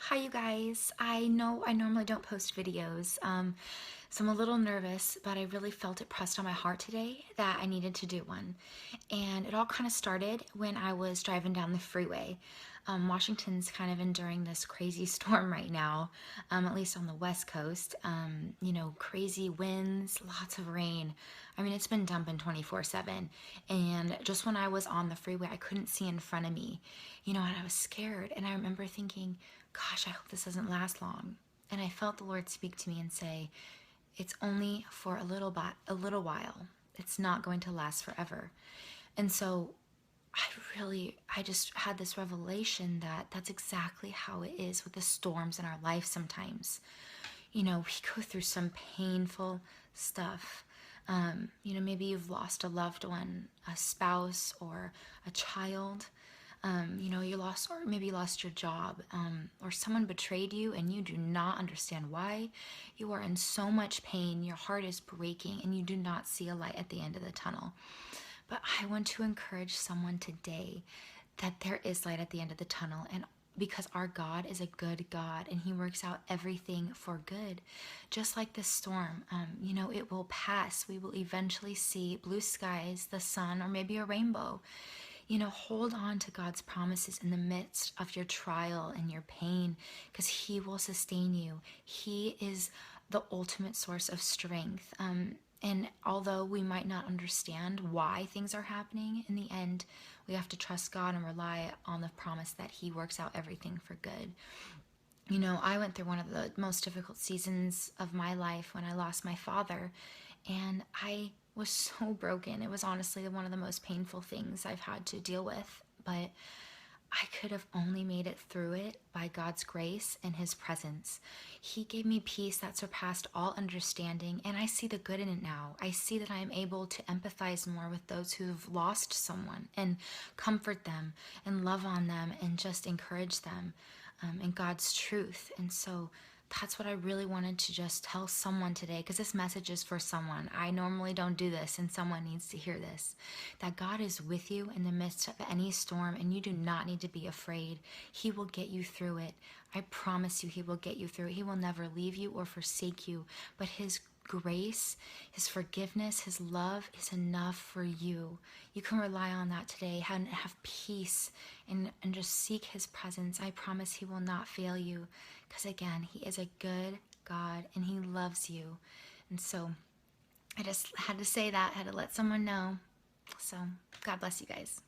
Hi, you guys. I know I normally don't post videos, so I'm a little nervous, but I really felt it pressed on my heart today that I needed to do one. And it all kind of started when I was driving down the freeway. Washington's kind of enduring this crazy storm right now, at least on the West Coast. Crazy winds, lots of rain. I mean, it's been dumping 24/7. And just when I was on the freeway, I couldn't see in front of me, and I was scared. And I remember thinking, gosh, I hope this doesn't last long. And I felt the Lord speak to me and say, it's only for a little while. It's not going to last forever. And so I just had this revelation that that's exactly how it is with the storms in our life sometimes. We go through some painful stuff. Maybe you've lost a loved one, a spouse, or a child. You lost, or maybe you lost your job, or someone betrayed you and you do not understand why. You are in so much pain, your heart is breaking, and you do not see a light at the end of the tunnel. But I want to encourage someone today that there is light at the end of the tunnel, and because our God is a good God and He works out everything for good. Just like this storm, it will pass. We will eventually see blue skies, the sun, or maybe a rainbow. Hold on to God's promises in the midst of your trial and your pain because He will sustain you. He is the ultimate source of strength. And although we might not understand why things are happening, in the end, we have to trust God and rely on the promise that He works out everything for good. I went through one of the most difficult seasons of my life when I lost my father, and I was so broken. It was honestly one of the most painful things I've had to deal with, but I could have only made it through it by God's grace and His presence. He gave me peace that surpassed all understanding, and I see the good in it now. I see that I am able to empathize more with those who have lost someone and comfort them and love on them and just encourage them in God's truth. And so that's what I really wanted to just tell someone today, because this message is for someone. I normally don't do this, and someone needs to hear this. That God is with you in the midst of any storm, and you do not need to be afraid. He will get you through it. I promise you, He will get you through it. He will never leave you or forsake you, but His grace, His forgiveness, His love is enough for you. You can rely on that today and have peace and just seek His presence. I promise He will not fail you because, again, He is a good God and He loves you. And so I just had to say that, had to let someone know. So God bless you guys.